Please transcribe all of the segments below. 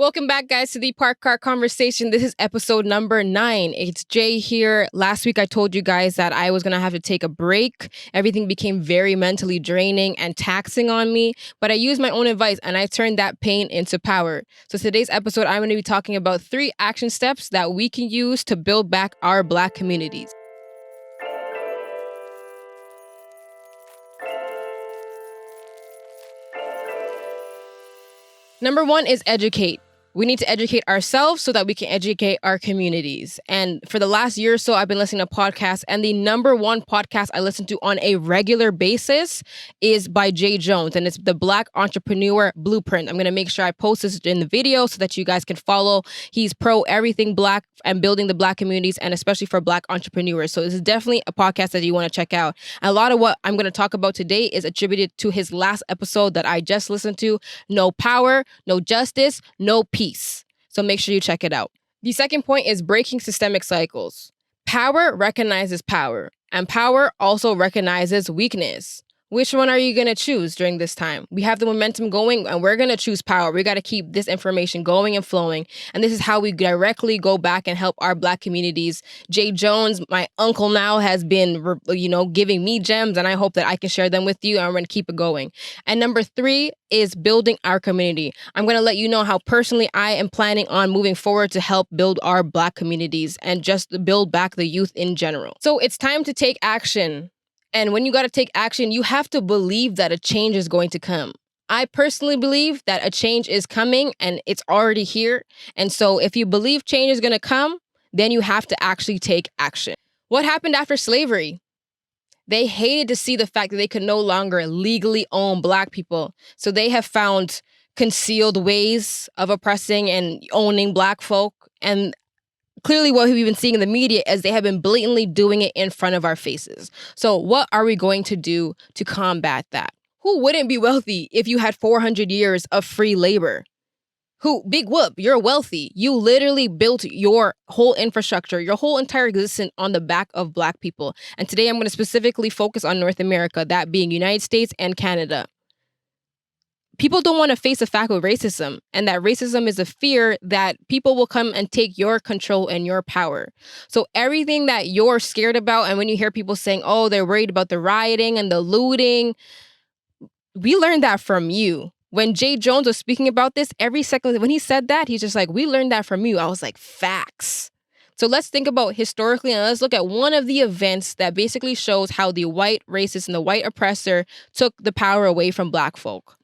Welcome back, guys, to the Park Car Conversation. This is episode number 9. It's Jay here. Last week, I told you guys that I was going to have to take a break. Everything became very mentally draining and taxing on me, but I used my own advice and I turned that pain into power. So today's episode, I'm going to be talking about 3 action steps that we can use to build back our Black communities. Number 1 is educate. We need to educate ourselves so that we can educate our communities. And for the last year or so, I've been listening to podcasts, and the number 1 podcast I listen to on a regular basis is by Jay Jones, and it's the Black Entrepreneur Blueprint. I'm going to make sure I post this in the video so that you guys can follow. He's pro everything Black and building the Black communities, and especially for Black entrepreneurs. So this is definitely a podcast that you want to check out. And a lot of what I'm going to talk about today is attributed to his last episode that I just listened to, No Power, No Justice, No Peace. So make sure you check it out. The second point is breaking systemic cycles. Power recognizes power, and power also recognizes weakness. Which one are you going to choose during this time? We have the momentum going, and we're going to choose power. We got to keep this information going and flowing. And this is how we directly go back and help our Black communities. Jay Jones, my uncle now, has been, giving me gems, and I hope that I can share them with you, and we're going to keep it going. And number 3 is building our community. I'm going to let you know how personally I am planning on moving forward to help build our Black communities and just build back the youth in general. So it's time to take action. And when you got to take action, you have to believe that a change is going to come. I personally believe that a change is coming and it's already here. And so if you believe change is going to come, then you have to actually take action. What happened after slavery? They hated to see the fact that they could no longer legally own Black people. So they have found concealed ways of oppressing and owning Black folk. And clearly what we've been seeing in the media is they have been blatantly doing it in front of our faces. So what are we going to do to combat that? Who wouldn't be wealthy if you had 400 years of free labor? Big whoop, you're wealthy. You literally built your whole infrastructure, your whole entire existence on the back of Black people. And today I'm going to specifically focus on North America, that being United States and Canada. People don't want to face the fact of racism, and that racism is a fear that people will come and take your control and your power. So everything that you're scared about, and when you hear people saying, oh, they're worried about the rioting and the looting, we learned that from you. When Jay Jones was speaking about this, every second when he said that, he's just like, we learned that from you. I was like, facts. So let's think about historically, and let's look at one of the events that basically shows how the white racist and the white oppressor took the power away from Black folk.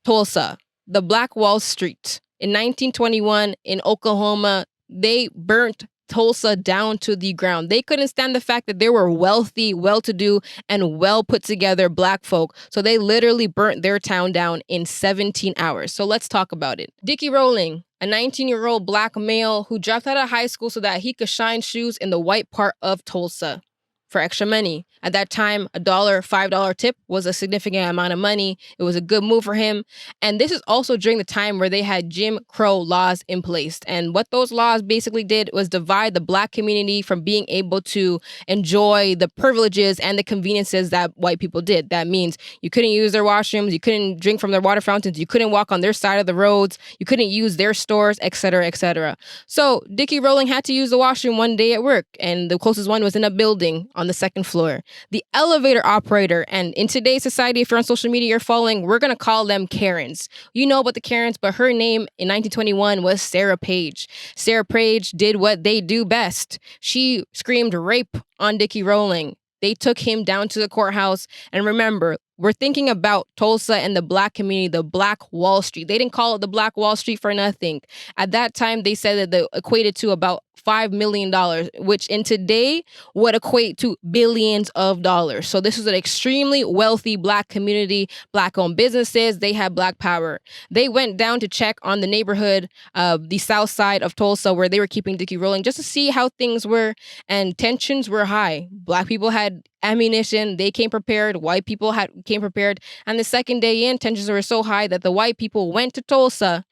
Tulsa, the Black Wall Street. In 1921 in Oklahoma, they burnt Tulsa down to the ground. They couldn't stand the fact that there were wealthy, well-to-do, and well-put-together Black folk. So they literally burnt their town down in 17 hours. So let's talk about it. Dickie Rowling, a 19-year-old Black male who dropped out of high school so that he could shine shoes in the white part of Tulsa for extra money. At that time, $1, $5 tip was a significant amount of money. It was a good move for him. And this is also during the time where they had Jim Crow laws in place. And what those laws basically did was divide the Black community from being able to enjoy the privileges and the conveniences that white people did. That means you couldn't use their washrooms, you couldn't drink from their water fountains, you couldn't walk on their side of the roads, you couldn't use their stores, etc., etc. So Dickie Rowling had to use the washroom one day at work, and the closest one was in a building on the 2nd floor. The elevator operator, and in today's society, if you're on social media, you're following, we're going to call them Karens. You know about the Karens, but her name in 1921 was Sarah Page. Sarah Page did what they do best. She screamed rape on Dickie Rowling. They took him down to the courthouse. And remember, we're thinking about Tulsa and the Black community, the Black Wall Street. They didn't call it the Black Wall Street for nothing. At that time, they said that they equated to about $5 million, which in today would equate to billions of dollars. So this was an extremely wealthy Black community, Black-owned businesses. They had Black power. They went down to check on the neighborhood of the south side of Tulsa where they were keeping Dickie Rowling just to see how things were, and tensions were high. Black people had ammunition. They came prepared. White people came prepared. And the second day in, tensions were so high that the white people went to Tulsa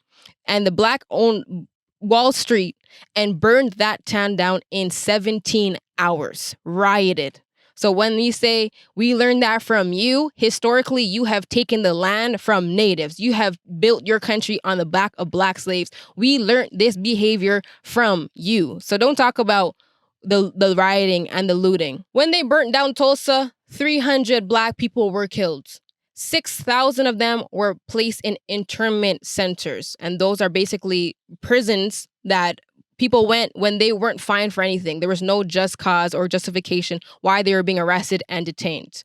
and the Black-owned Wall Street and burned that town down in 17 hours, rioted. So when we say we learned that from you, historically, you have taken the land from natives. You have built your country on the back of black slaves. We learned this behavior from you. So don't talk about the rioting and the looting. When they burnt down Tulsa, 300 black people were killed. 6,000 of them were placed in internment centers. And those are basically prisons that people went when they weren't fined for anything. There was no just cause or justification why they were being arrested and detained.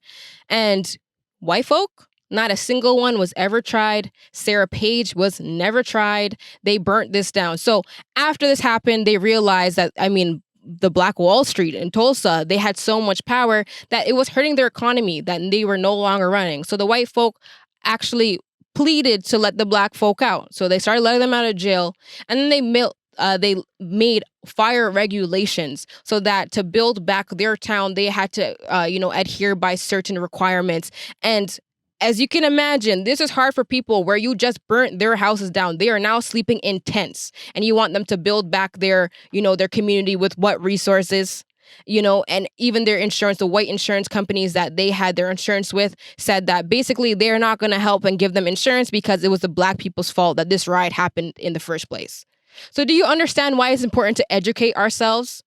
And white folk, not a single one was ever tried. Sarah Page was never tried. They burnt this down. So after this happened, they realized that, the Black Wall Street in Tulsa, they had so much power that it was hurting their economy, that they were no longer running. So the white folk actually pleaded to let the black folk out. So they started letting them out of jail, and then they made fire regulations so that to build back their town, they had to, adhere by certain requirements. And as you can imagine, this is hard for people where you just burnt their houses down. They are now sleeping in tents, and you want them to build back their community with what resources? And even their insurance, the white insurance companies that they had their insurance with said that basically they're not going to help and give them insurance because it was the black people's fault that this riot happened in the first place. So do you understand why it's important to educate ourselves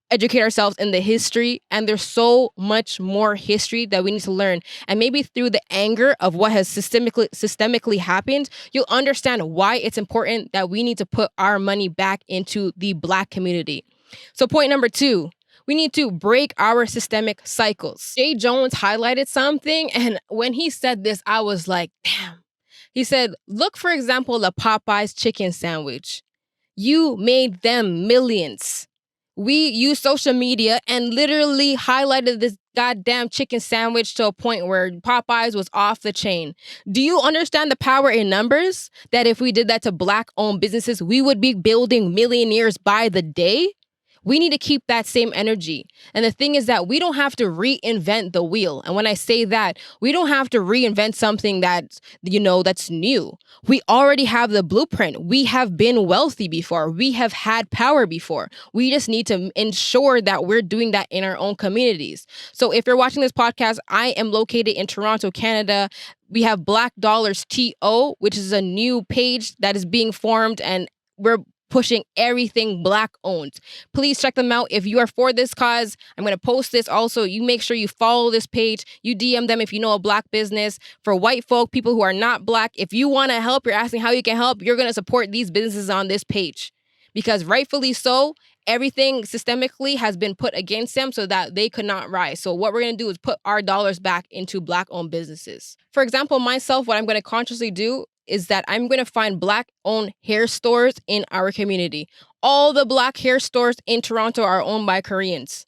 in the history? And there's so much more history that we need to learn. And maybe through the anger of what has systemically happened, you'll understand why it's important that we need to put our money back into the black community. So point number 2, we need to break our systemic cycles. Jay Jones highlighted something, and when he said this, I was like, damn. He said, look, for example, the Popeyes chicken sandwich. You made them millions. We used social media and literally highlighted this goddamn chicken sandwich to a point where Popeyes was off the chain. Do you understand the power in numbers? That if we did that to black-owned businesses, we would be building millionaires by the day? We need to keep that same energy. And the thing is that we don't have to reinvent the wheel. And when I say that, we don't have to reinvent something that's new. We already have the blueprint. We have been wealthy before. We have had power before. We just need to ensure that we're doing that in our own communities. So if you're watching this podcast, I am located in Toronto, Canada. We have Black Dollars TO, which is a new page that is being formed, and we're pushing everything black owned. Please check them out. If you are for this cause, I'm going to post this also. You make sure you follow this page. You DM them if you know a black business. For white folk, people who are not black, if you want to help, you're asking how you can help, you're going to support these businesses on this page. Because rightfully so, everything systemically has been put against them so that they could not rise. So what we're going to do is put our dollars back into black-owned businesses. For example, myself, what I'm going to consciously do is that I'm going to find black-owned hair stores in our community. All the black hair stores in Toronto are owned by Koreans.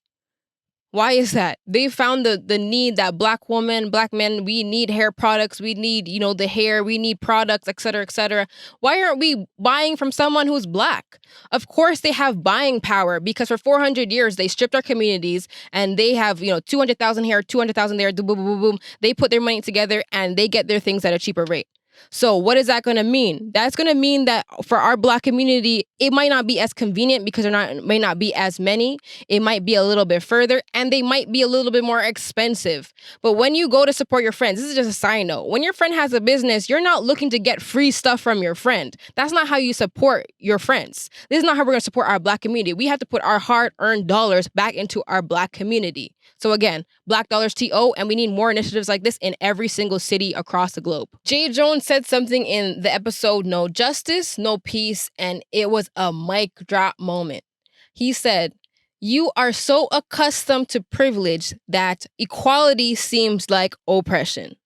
Why is that? They found the need that black women, black men, we need hair products. We need, the hair. We need products, et cetera, et cetera. Why aren't we buying from someone who's black? Of course, they have buying power because for 400 years, they stripped our communities and they have, 200,000 here, 200,000 there, boom, boom, boom, boom. They put their money together and they get their things at a cheaper rate. So what is that going to mean? That's going to mean that for our black community, it might not be as convenient because may not be as many. It might be a little bit further and they might be a little bit more expensive. But when you go to support your friends, this is just a side note. When your friend has a business, you're not looking to get free stuff from your friend. That's not how you support your friends. This is not how we're going to support our black community. We have to put our hard-earned dollars back into our black community. So again, Black Dollars TO, and we need more initiatives like this in every single city across the globe. Jay Jones said something in the episode, No Justice, No Peace, and it was a mic drop moment. He said, "You are so accustomed to privilege that equality seems like oppression."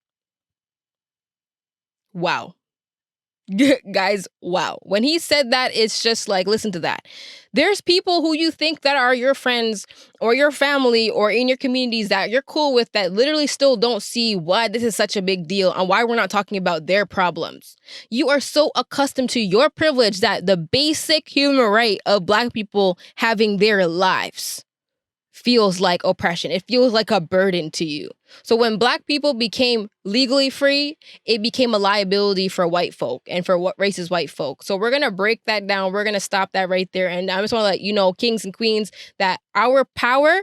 Wow. Guys, wow. When he said that, it's just like, listen to that. There's people who you think that are your friends or your family or in your communities that you're cool with that literally still don't see why this is such a big deal and why we're not talking about their problems. You are so accustomed to your privilege that the basic human right of black people having their lives feels like oppression. It feels like a burden to you. So when black people became legally free, it became a liability for white folk and for what racist white folk. So we're going to break that down. We're going to stop that right there. And I just want to let you know, kings and queens, that our power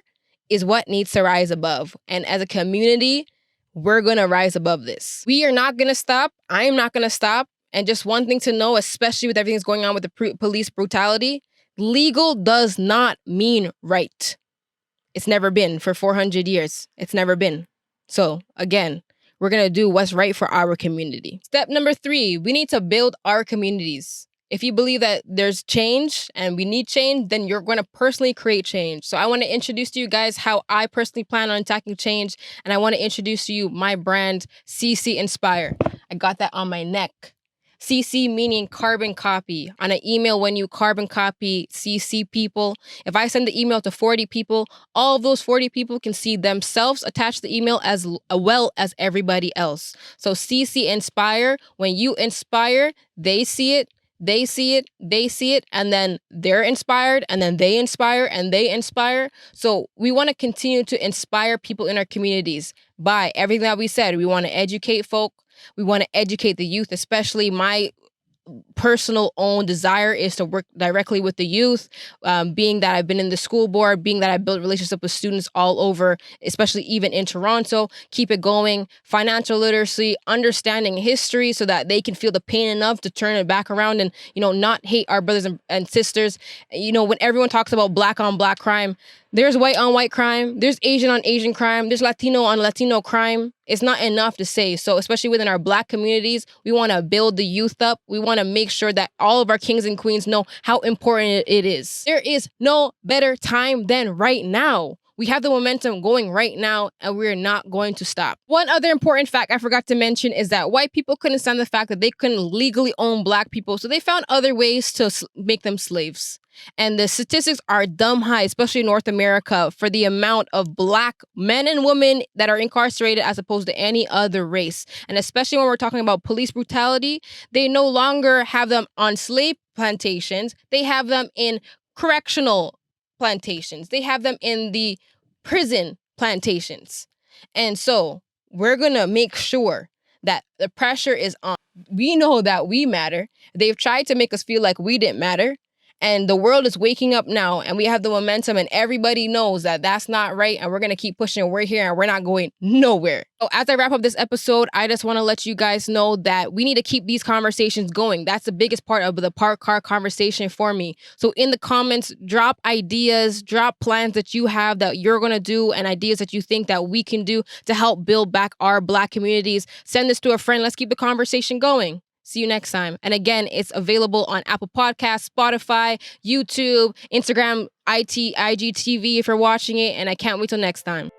is what needs to rise above. And as a community, we're going to rise above this. We are not going to stop. I am not going to stop. And just one thing to know, especially with everything that's going on with the police brutality, legal does not mean right. It's never been for 400 years. It's never been. So again, we're going to do what's right for our community. Step number 3, we need to build our communities. If you believe that there's change and we need change, then you're going to personally create change. So I want to introduce to you guys how I personally plan on attacking change. And I want to introduce to you my brand, CC Inspire. I got that on my neck. CC meaning carbon copy. On an email, when you carbon copy CC people, if I send the email to 40 people, all of those 40 people can see themselves attach the email as well as everybody else. So CC Inspire, when you inspire, they see it, they see it, they see it, and then they're inspired, and then they inspire, and they inspire. So we want to continue to inspire people in our communities by everything that we said. We want to educate folk. We want to educate the youth, especially my personal own desire is to work directly with the youth, being that I've been in the school board, being that I built relationships with students all over, especially even in Toronto. Keep it going. Financial literacy, understanding history so that they can feel the pain enough to turn it back around and, not hate our brothers and sisters. When everyone talks about black on black crime, there's white on white crime, there's Asian on Asian crime, there's Latino on Latino crime. It's not enough to say. So especially within our black communities, we want to build the youth up. We want to make sure that all of our kings and queens know how important it is. There is no better time than right now. We have the momentum going right now, and we're not going to stop. One other important fact I forgot to mention is that white people couldn't stand the fact that they couldn't legally own black people, so they found other ways to make them slaves. And the statistics are dumb high, especially in North America, for the amount of black men and women that are incarcerated as opposed to any other race. And especially when we're talking about police brutality, they no longer have them on slave plantations. They have them in correctional plantations. They have them in the prison plantations. And so we're going to make sure that the pressure is on. We know that we matter. They've tried to make us feel like we didn't matter. And the world is waking up now, and we have the momentum, and everybody knows that that's not right, and we're going to keep pushing. We're here, and we're not going nowhere. So as I wrap up this episode, I just want to let you guys know that we need to keep these conversations going. That's the biggest part of the park car conversation for me. So in the comments, drop ideas, drop plans that you have that you're going to do, and ideas that you think that we can do to help build back our black communities. Send this to a friend. Let's keep the conversation going. See you next time. And again, it's available on Apple Podcasts, Spotify, YouTube, Instagram, IGTV if you're watching it. And I can't wait till next time.